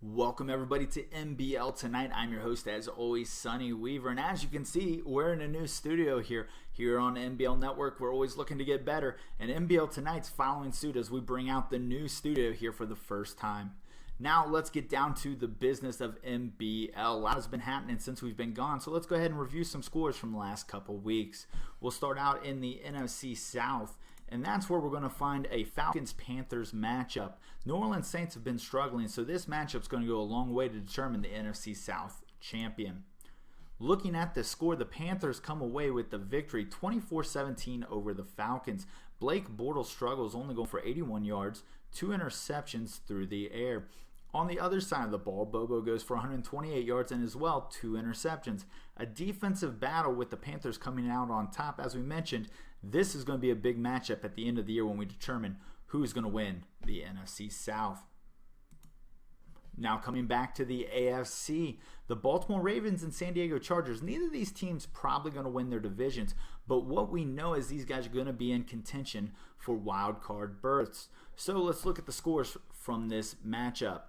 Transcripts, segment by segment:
Welcome everybody to MBL Tonight. I'm your host as always, Sonny Weaver, and as you can see, we're in a new studio here on MBL Network. We're always looking to get better, and MBL Tonight's following suit as we bring out the new studio here for the first time. Now let's get down to the business of MBL. A lot has been happening since we've been gone, so let's go ahead and review some scores from the last couple weeks. We'll start out in the NFC South, and that's where we're going to find a Falcons-Panthers matchup. New Orleans Saints have been struggling, so this matchup is going to go a long way to determine the NFC South champion. Looking at the score, the Panthers come away with the victory 24-17 over the Falcons. Blake Bortles struggles, only going for 81 yards, 2 interceptions through the air. On the other side of the ball, Bobo goes for 128 yards and as well 2 interceptions. A defensive battle with the Panthers coming out on top. As we mentioned, this is going to be a big matchup at the end of the year when we determine who's going to win the NFC South. Now coming back to the AFC, the Baltimore Ravens and San Diego Chargers. Neither of these teams probably going to win their divisions, but what we know is these guys are going to be in contention for wild card berths. So let's look at the scores from this matchup.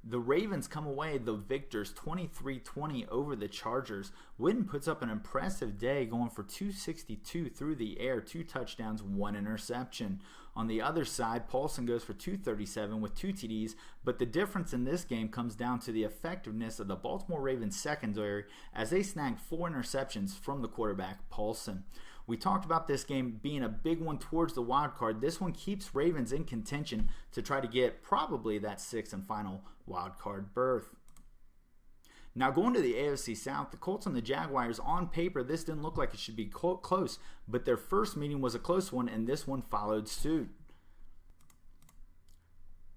The Ravens come away the victors 23-20 over the Chargers. Witten puts up an impressive day going for 262 through the air, 2 touchdowns, 1 interception. On the other side, Paulson goes for 237 with 2 TDs, but the difference in this game comes down to the effectiveness of the Baltimore Ravens secondary as they snag 4 interceptions from the quarterback, Paulson. We talked about this game being a big one towards the wild card. This one keeps Ravens in contention to try to get probably that 6th and final wild card berth. Now going to the AFC South, the Colts and the Jaguars, on paper this didn't look like it should be close, but their first meeting was a close one and this one followed suit.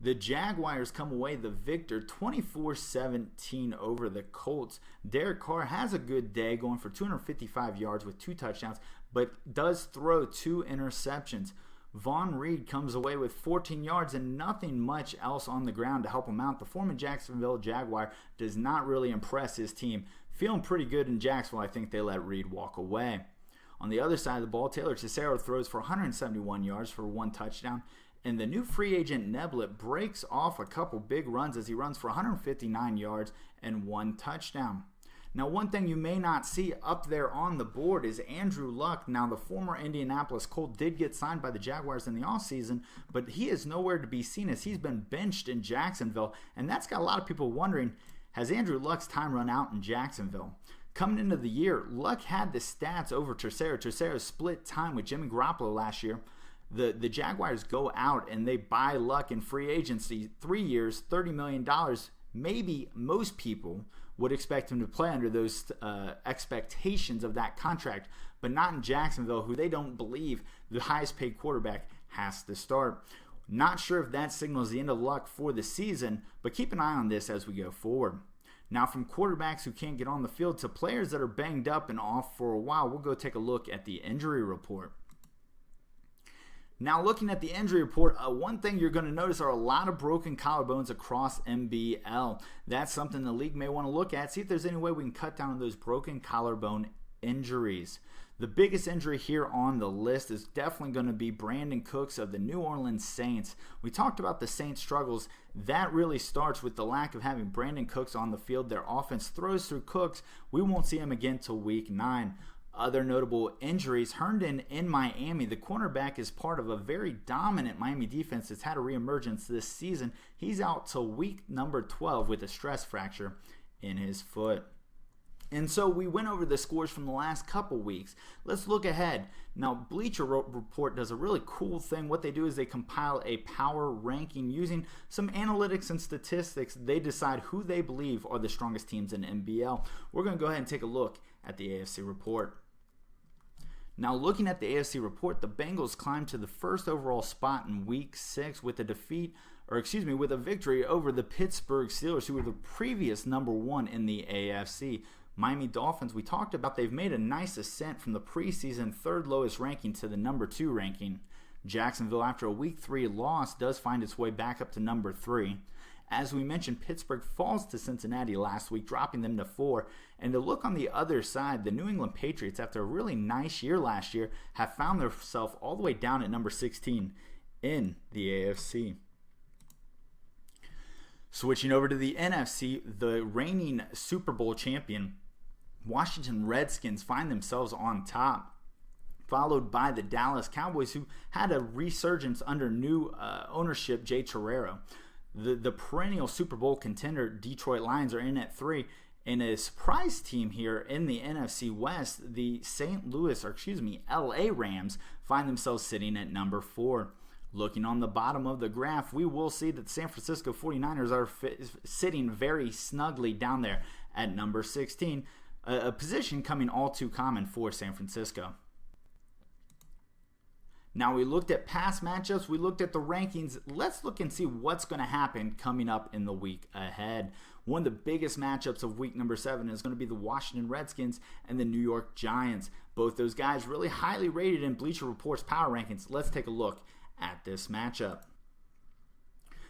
The Jaguars come away the victor 24-17 over the Colts. Derek Carr has a good day going for 255 yards with 2 touchdowns, but does throw 2 interceptions. Vaughn Reed comes away with 14 yards and nothing much else on the ground to help him out. The former Jacksonville Jaguar does not really impress his team. Feeling pretty good in Jacksonville, I think they let Reed walk away. On the other side of the ball, Taylor Cicero throws for 171 yards for 1 touchdown. And the new free agent Neblett breaks off a couple big runs as he runs for 159 yards and 1 touchdown. Now, one thing you may not see up there on the board is Andrew Luck. Now, the former Indianapolis Colt did get signed by the Jaguars in the offseason, but he is nowhere to be seen as he's been benched in Jacksonville. And that's got a lot of people wondering, has Andrew Luck's time run out in Jacksonville? Coming into the year, Luck had the stats over Tercero. Tercero split time with Jimmy Garoppolo last year. The Jaguars go out and they buy Luck in free agency, 3 years, $30 million. Maybe most people would expect him to play under those expectations of that contract, but not in Jacksonville, who they don't believe the highest paid quarterback has to start. Not sure if that signals the end of Luck for the season, but keep an eye on this as we go forward. Now, from quarterbacks who can't get on the field to players that are banged up and off for a while, we'll go take a look at the injury report. Now, looking at the injury report, one thing you're going to notice are a lot of broken collarbones across MBL. That's something the league may want to look at, see if there's any way we can cut down on those broken collarbone injuries. The biggest injury here on the list is definitely going to be Brandon Cooks of the New Orleans Saints. We talked about the Saints' struggles. That really starts with the lack of having Brandon Cooks on the field. Their offense throws through Cooks. We won't see him again till week 9. Other notable injuries, Herndon in Miami. The cornerback is part of a very dominant Miami defense that's had a reemergence this season. He's out till week number 12 with a stress fracture in his foot. And so we went over the scores from the last couple weeks. Let's look ahead. Now, Bleacher Report does a really cool thing. What they do is they compile a power ranking using some analytics and statistics. They decide who they believe are the strongest teams in NBL. We're going to go ahead and take a look at the AFC report. Now, looking at the AFC report, the Bengals climbed to the first overall spot in Week 6 with a victory over the Pittsburgh Steelers, who were the previous number 1 in the AFC. Miami Dolphins, we talked about, they've made a nice ascent from the preseason 3rd lowest ranking to the number 2 ranking. Jacksonville, after a Week 3 loss, does find its way back up to number 3. As we mentioned, Pittsburgh falls to Cincinnati last week, dropping them to 4. And to look on the other side, the New England Patriots, after a really nice year last year, have found themselves all the way down at number 16 in the AFC. Switching over to the NFC, the reigning Super Bowl champion Washington Redskins find themselves on top, followed by the Dallas Cowboys, who had a resurgence under new ownership, Jay Terrero. The perennial Super Bowl contender Detroit Lions are in at 3. And a surprise team here in the NFC West, the LA Rams find themselves sitting at number 4. Looking on the bottom of the graph, we will see that the San Francisco 49ers are sitting very snugly down there at number 16, a position coming all too common for San Francisco. Now, we looked at past matchups, we looked at the rankings. Let's look and see what's going to happen coming up in the week ahead. One of the biggest matchups of week number 7 is going to be the Washington Redskins and the New York Giants. Both those guys really highly rated in Bleacher Report's power rankings. Let's take a look at this matchup.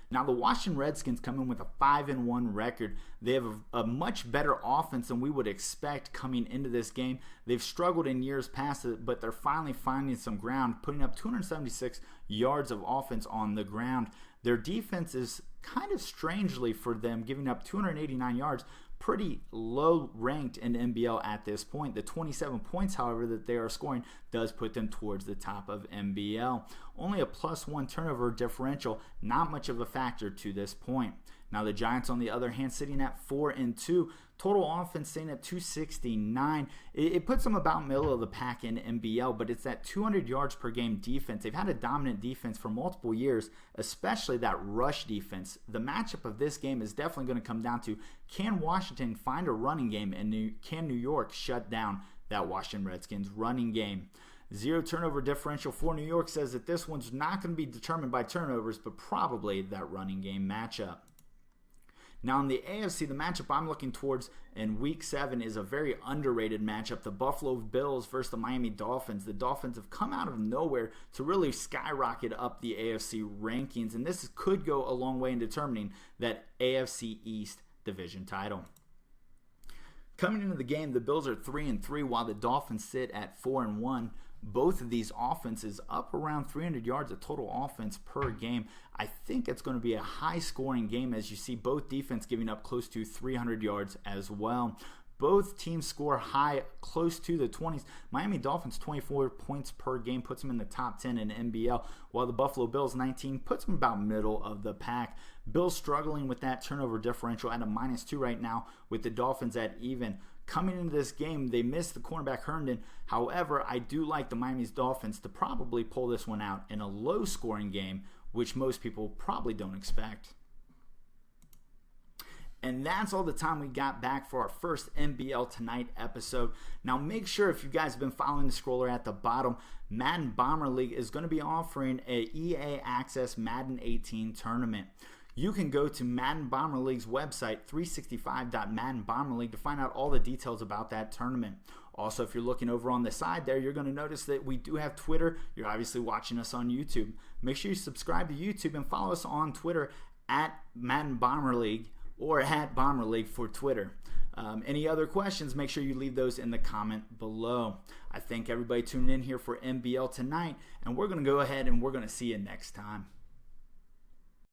Now, the Washington Redskins come in with a 5-1 record. They have a much better offense than we would expect coming into this game. They've struggled in years past it, but they're finally finding some ground, putting up 276 yards of offense on the ground. Their defense is kind of strangely for them, giving up 289 yards, pretty low ranked in MBL at this point. The 27 points, however, that they are scoring does put them towards the top of MBL. Only a +1 turnover differential, not much of a factor to this point. Now, the Giants, on the other hand, sitting at 4-2. Total offense staying at 269. It puts them about middle of the pack in MBL, but it's that 200 yards per game defense. They've had a dominant defense for multiple years, especially that rush defense. The matchup of this game is definitely going to come down to, can Washington find a running game, and can New York shut down that Washington Redskins running game? Zero turnover differential for New York says that this one's not going to be determined by turnovers, but probably that running game matchup. Now, in the AFC, the matchup I'm looking towards in Week 7 is a very underrated matchup. The Buffalo Bills versus the Miami Dolphins. The Dolphins have come out of nowhere to really skyrocket up the AFC rankings, and this could go a long way in determining that AFC East division title. Coming into the game, the Bills are 3-3 while the Dolphins sit at 4-1. Both of these offenses up around 300 yards of total offense per game. I think it's going to be a high-scoring game as you see both defense giving up close to 300 yards as well. Both teams score high, close to the 20s. Miami Dolphins 24 points per game puts them in the top 10 in NBL, while the Buffalo Bills 19 puts them about middle of the pack. Bills struggling with that turnover differential at a -2 right now, with the Dolphins at even. Coming into this game, they missed the cornerback Herndon. However, I do like the Miami Dolphins to probably pull this one out in a low-scoring game, which most people probably don't expect. And that's all the time we got back for our first MBL Tonight episode. Now, make sure, if you guys have been following the scroller at the bottom, Madden Bomber League is going to be offering a EA Access Madden 18 tournament. You can go to Madden Bomber League's website, 365.maddenbomberleague, to find out all the details about that tournament. Also, if you're looking over on the side there, you're going to notice that we do have Twitter. You're obviously watching us on YouTube. Make sure you subscribe to YouTube and follow us on Twitter at Madden Bomber League or at Bomber League for Twitter. Any other questions, make sure you leave those in the comment below. I thank everybody tuning in here for MBL Tonight, and we're going to go ahead and we're going to see you next time.